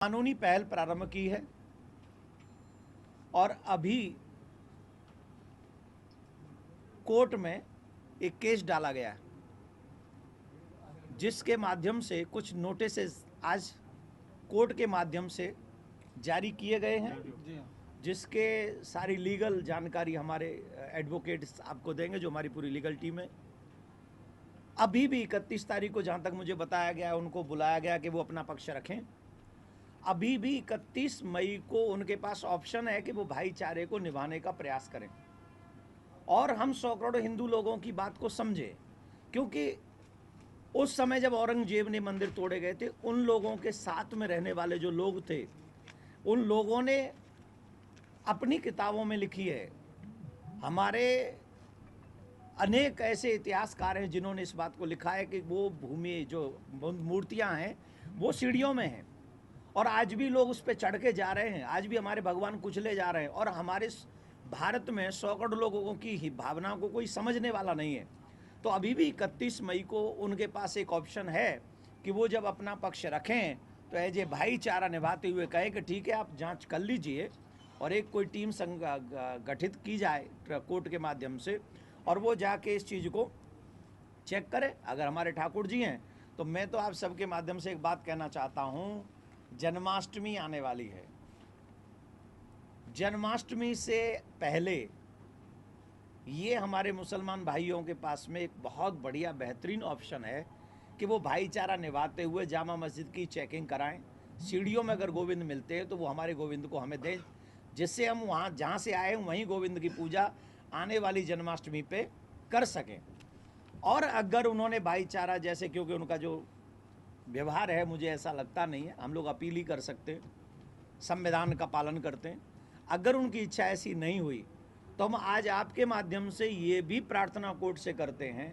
कानूनी पहल प्रारंभ की है और अभी कोर्ट में एक केस डाला गया है जिसके माध्यम से कुछ नोटिसेस आज कोर्ट के माध्यम से जारी किए गए हैं, जिसके सारी लीगल जानकारी हमारे एडवोकेट्स आपको देंगे, जो हमारी पूरी लीगल टीम है। अभी भी 31 तारीख को जहां तक मुझे बताया गया, उनको बुलाया गया कि वो अपना पक्ष रखें। अभी भी 31 मई को उनके पास ऑप्शन है कि वो भाईचारे को निभाने का प्रयास करें और हम 100 करोड़ हिंदू लोगों की बात को समझे, क्योंकि उस समय जब औरंगजेब ने मंदिर तोड़े गए थे, उन लोगों के साथ में रहने वाले जो लोग थे, उन लोगों ने अपनी किताबों में लिखी है। हमारे अनेक ऐसे इतिहासकार हैं जिन्होंने इस बात को लिखा है कि वो भूमि जो मूर्तियां हैं वो सीढ़ियों में हैं और आज भी लोग उस पर चढ़ के जा रहे हैं, आज भी हमारे भगवान कुचले जा रहे हैं और हमारे भारत में 100 करोड़ लोगों की भावनाओं को कोई समझने वाला नहीं है। तो अभी भी 31 मई को उनके पास एक ऑप्शन है कि वो जब अपना पक्ष रखें तो एज ए भाईचारा निभाते हुए कहे कि ठीक है, आप जांच कर लीजिए और एक कोई टीम गठित की जाए कोर्ट के माध्यम से और वो जाके इस चीज़ को चेक करे। अगर हमारे ठाकुर जी हैं तो मैं तो आप सबके माध्यम से एक बात कहना चाहता हूँ, जन्माष्टमी आने वाली है। जन्माष्टमी से पहले ये हमारे मुसलमान भाइयों के पास में एक बहुत बढ़िया बेहतरीन ऑप्शन है कि वो भाईचारा निभाते हुए जामा मस्जिद की चेकिंग कराएं। सीढ़ियों में अगर गोविंद मिलते हैं तो वो हमारे गोविंद को हमें दें, जिससे हम वहाँ जहाँ से आए हैं वहीं गोविंद की पूजा आने वाली जन्माष्टमी पे कर सकें। और अगर उन्होंने भाईचारा जैसे, क्योंकि उनका जो व्यवहार है मुझे ऐसा लगता नहीं है, हम लोग अपील ही कर सकते हैं, संविधान का पालन करते हैं। अगर उनकी इच्छा ऐसी नहीं हुई तो हम आज आपके माध्यम से ये भी प्रार्थना कोर्ट से करते हैं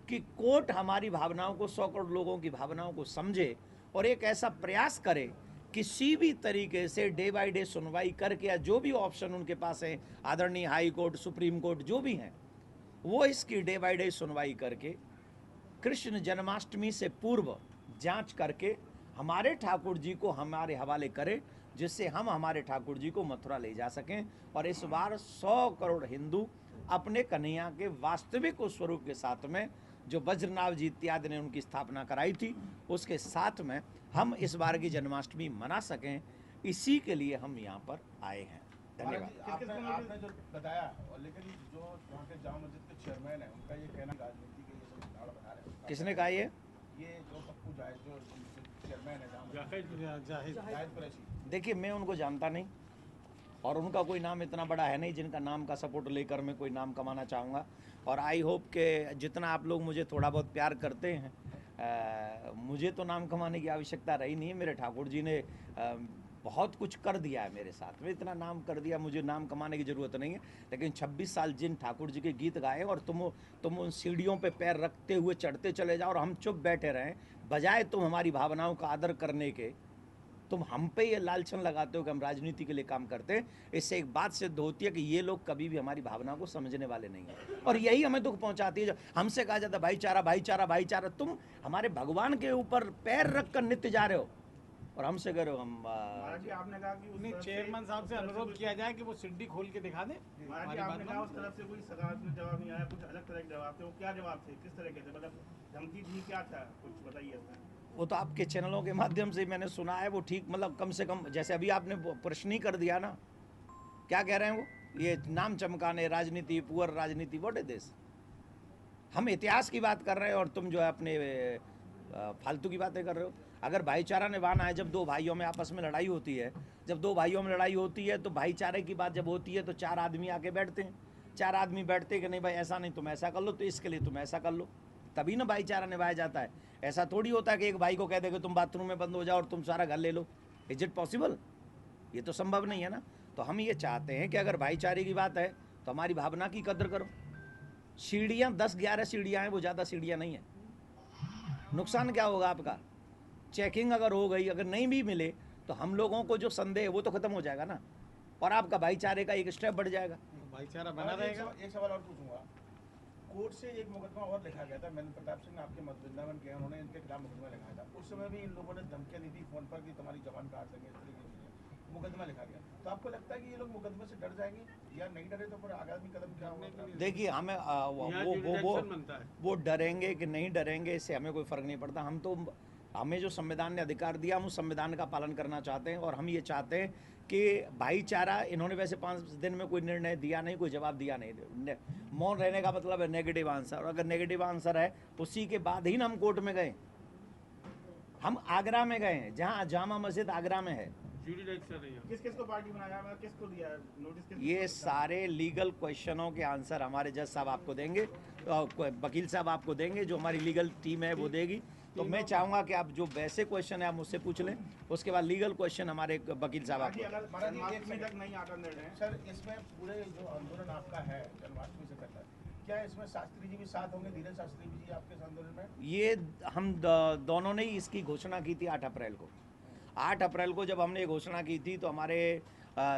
कि कोर्ट हमारी भावनाओं को, 100 करोड़ लोगों की भावनाओं को समझे और एक ऐसा प्रयास करे किसी भी तरीके से डे बाय डे सुनवाई करके, या जो भी ऑप्शन उनके पास है, आदरणीय हाई कोर्ट, सुप्रीम कोर्ट जो भी हैं, वो इसकी डे बाय डे सुनवाई करके कृष्ण जन्माष्टमी से पूर्व जांच करके हमारे ठाकुर जी को हमारे हवाले करें, जिससे हम हमारे ठाकुर जी को मथुरा ले जा सकें और इस बार 100 करोड़ हिंदू अपने कन्हैया के वास्तविक उस स्वरूप के साथ में, जो वज्रनाभ जी इत्यादि ने उनकी स्थापना कराई थी, उसके साथ में हम इस बार की जन्माष्टमी मना सकें। इसी के लिए हम यहाँ पर आए हैं। धन्यवाद। आपने जो बताया, और लेकिन जो वहाँ के जामा मस्जिद के चेयरमैन है, उनका ये कहना राजनीति के ये सब नाड़ बना रहे हैं। किसने कहा ये जो पप्पू जाहिद जो चेयरमैन है जाहिद कुरैशी, देखिए, मैं उनको जानता नहीं और उनका कोई नाम इतना बड़ा है नहीं जिनका नाम का सपोर्ट लेकर मैं कोई नाम कमाना चाहूँगा। और आई होप कि जितना आप लोग मुझे थोड़ा बहुत प्यार करते हैं, मुझे तो नाम कमाने की आवश्यकता रही नहीं है। मेरे ठाकुर जी ने बहुत कुछ कर दिया है मेरे साथ में, इतना नाम कर दिया, मुझे नाम कमाने की ज़रूरत नहीं है। लेकिन 26 साल जिन ठाकुर जी के गीत गाए और तुम उन सीढ़ियों पे पैर रखते हुए चढ़ते चले जाओ और हम चुप बैठे रहें, बजाय तुम हमारी भावनाओं का आदर करने के, तुम हम पे ये लालचन लगाते हो कि हम राजनीति के लिए काम करते हैं। इससे एक बात सिद्ध होती है कि ये लोग कभी भी हमारी भावनाओं को समझने वाले नहीं हैं और यही हमें दुख पहुंचाती है। जब हमसे कहा जाता है भाईचारा भाईचारा भाईचारा, तुम हमारे भगवान के ऊपर पैर रख कर नित्य जा रहे हो और हमसे कह रहे हो हम आपने कहा कि उन्हें चेयरमैन साहब से अनुरोध किया जाए कि वो सिड्डी खोल के दिखा दें। आपने कहा उस तरफ से कोई सकारात्मक जवाब नहीं आया, कुछ अलग तरह के जवाब थे। वो क्या जवाब थे, किस तरह के थे, मतलब धमकी थी, क्या था, कुछ बताइए। वो तो आपके चैनलों के माध्यम से मैंने सुना है, वो ठीक, मतलब कम से कम जैसे अभी आपने प्रश्न ही कर दिया ना, क्या कह रहे हैं वो, ये नाम चमकाने, राजनीति, पुअर राजनीति, व्हाट इज दिस। हम इतिहास की बात कर रहे हैं और तुम जो है अपने फालतू की बातें कर रहे हो। अगर भाईचारा निभाना है, जब दो भाइयों में आपस में लड़ाई होती है, जब दो भाइयों में लड़ाई होती है तो भाईचारे की बात जब होती है तो 4 आदमी आके बैठते हैं, 4 आदमी बैठते कि नहीं भाई ऐसा नहीं, तुम ऐसा कर लो, तो इसके लिए तुम ऐसा कर लो, तभी ना भाईचारा निभाया जाता है। ऐसा थोड़ी होता है कि एक भाई को कह दे कि तुम बाथरूम में बंद हो जाओ और तुम सारा घर ले लो। Is it possible? ये तो संभव नहीं है ना। तो हम ये चाहते हैं कि अगर भाईचारे की बात है तो हमारी भावना की कदर करो। सीढ़ियाँ 10-11 सीढ़ियाँ हैं, वो ज़्यादा सीढ़ियाँ नहीं हैं। नुकसान क्या होगा आपका? चेकिंग अगर हो गई, अगर नहीं भी मिले तो हम लोगों को जो संदेह है वो तो खत्म हो जाएगा ना, और आपका भाईचारे का एक स्टेप बढ़ जाएगा। भाईचारा बना रहेगा। एक सवाल और पूछूंगा, कोर्ट से एक मुकदमा और लिखा गया था, मैंने प्रताप सिंह आपके मत वृंदावन के हैं, उन्होंने इनके खिलाफ मुकदमा लिखाया था। उस समय भी इन लोगों ने धमकियां दी थी फोन पर कि तुम्हारी जबान काट देंगे, इस तरीके से मुकदमा लिखा गया। तो आपको लगता है कि ये लोग मुकदमे से डर जाएंगे या नहीं डरे, तो फिर आगामी कदम क्या होगा? देखिए, हमें वो डरेंगे कि नहीं डरेंगे इससे हमें कोई फ़र्क नहीं पड़ता। हमें जो संविधान ने अधिकार दिया, हम उस संविधान का पालन करना चाहते हैं। और हम ये चाहते हैं कि भाईचारा, इन्होंने वैसे 5 दिन में कोई निर्णय दिया नहीं, कोई जवाब दिया नहीं। मौन रहने का मतलब है नेगेटिव आंसर, और अगर नेगेटिव आंसर है उसी के बाद ही ना हम कोर्ट में गए। हम आगरा में गए हैं, जहाँ जामा मस्जिद आगरा में है। किस को पार्टी बनाया, मतलब किसको दिया नोटिस? ये सारे लीगल क्वेश्चनों के आंसर हमारे जज साहब आपको देंगे, वकील साहब आपको देंगे, जो हमारी लीगल टीम है वो देगी। तो मैं चाहूँगा कि आप जो वैसे क्वेश्चन है आप मुझसे पूछ लें, उसके बाद लीगल क्वेश्चन हमारे वकील साहब आपको। जन्माष्टमी तक नहीं आता निर्णय सर, इसमें पूरे जो आंदोलन आपका है जन्माष्टमी से तक, क्या इसमें शास्त्री जी भी साथ होंगे, धीरेन्द्र शास्त्री जी आपके आंदोलन में? ये हम दोनों ने ही इसकी घोषणा की थी 8 अप्रैल को। 8 अप्रैल को जब हमने ये घोषणा की थी तो हमारे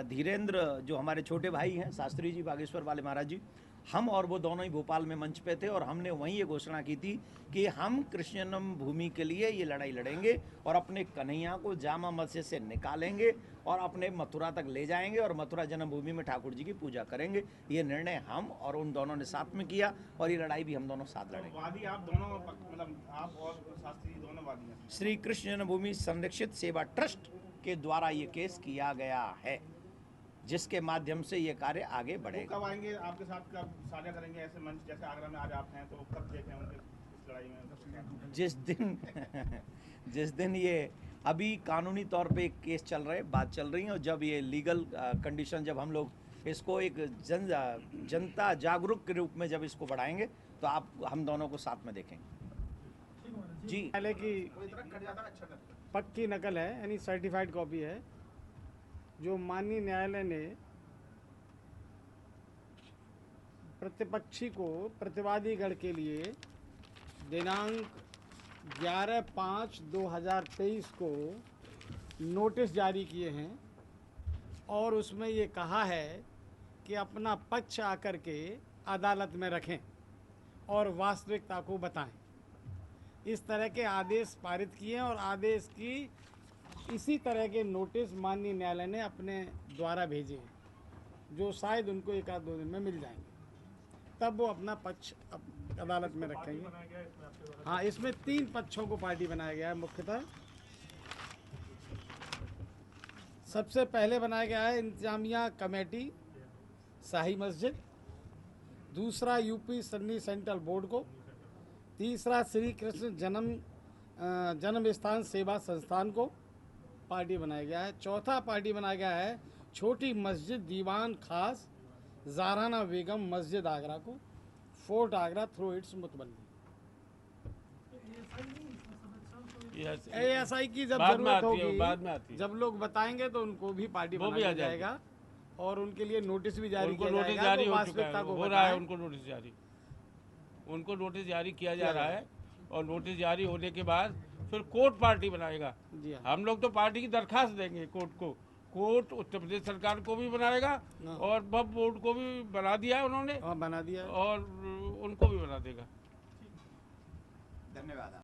धीरेन्द्र, जो हमारे छोटे भाई हैं, शास्त्री जी, बागेश्वर वाले महाराज जी, हम और वो दोनों ही भोपाल में मंच पे थे। और हमने वहीं ये घोषणा की थी कि हम कृष्ण जन्मभूमि के लिए ये लड़ाई लड़ेंगे और अपने कन्हैया को जामा मस्जिद से निकालेंगे और अपने मथुरा तक ले जाएंगे और मथुरा जन्मभूमि में ठाकुर जी की पूजा करेंगे। ये निर्णय हम और उन दोनों ने साथ में किया और ये लड़ाई भी हम दोनों साथ लड़ेंगे। वादी आप दोनों, मतलब आप और शास्त्री जी दोनों वादी हैं? श्री कृष्ण जन्मभूमि संरक्षित सेवा ट्रस्ट के द्वारा ये केस किया गया है, जिसके माध्यम से ये कार्य आगे बढ़ेगा। कब आएंगे आपके साथ, कब साझा करेंगे ऐसे मंच जैसे आगरा में आज आप हैं, तो कब देखें उनके इस लड़ाई में? जिस दिन ये अभी कानूनी तौर पे एक केस चल रहे, बात चल रही है, और जब ये लीगल कंडीशन, जब हम लोग इसको एक जनता जागरूक के रूप में जब इसको बढ़ाएंगे तो आप हम दोनों को साथ में देखेंगे। जी, न्यायालय की पक्की नकल है, यानी सर्टिफाइड कॉपी है, जो माननीय न्यायालय ने प्रतिपक्षी को, प्रतिवादी गण के लिए दिनांक 11/5/2023 को नोटिस जारी किए हैं। और उसमें ये कहा है कि अपना पक्ष आकर के अदालत में रखें और वास्तविकता को बताएं। इस तरह के आदेश पारित किए हैं और आदेश की इसी तरह के नोटिस माननीय न्यायालय ने अपने द्वारा भेजे हैं, जो शायद उनको 1-2 दिन में मिल जाएंगे, तब वो अपना पक्ष अदालत में रखेंगे। हाँ, इसमें 3 पक्षों को पार्टी बनाया गया है। मुख्यतः सबसे पहले बनाया गया है इंतजामिया कमेटी शाही मस्जिद, दूसरा यूपी सन्नी सेंट्रल बोर्ड को, तीसरा श्री कृष्ण जन्म स्थान सेवा संस्थान को पार्टी बनाया गया है। चौथा पार्टी बनाया गया है छोटी मस्जिद दीवान खास ज़ाराना बेगम मस्जिद आगरा को, फोर्ट आगरा थ्रू इट्स मुतबल्ली। ASI की जब जरूरत होगी, जब लोग बताएंगे तो उनको भी पार्टी बनाया जाएगा और उनके लिए नोटिस भी जारी किया जाएगा। जारी हो रहा है, उनको नोटिस जारी किया जा रहा है और नोटिस जारी होने के बाद फिर कोर्ट पार्टी बनाएगा। हम लोग तो पार्टी की दरखास्त देंगे कोर्ट को, कोर्ट उत्तर प्रदेश सरकार को भी बनाएगा और वक्फ बोर्ड को भी बना दिया है उन्होंने, बना दिया और उनको भी बना देगा। धन्यवाद।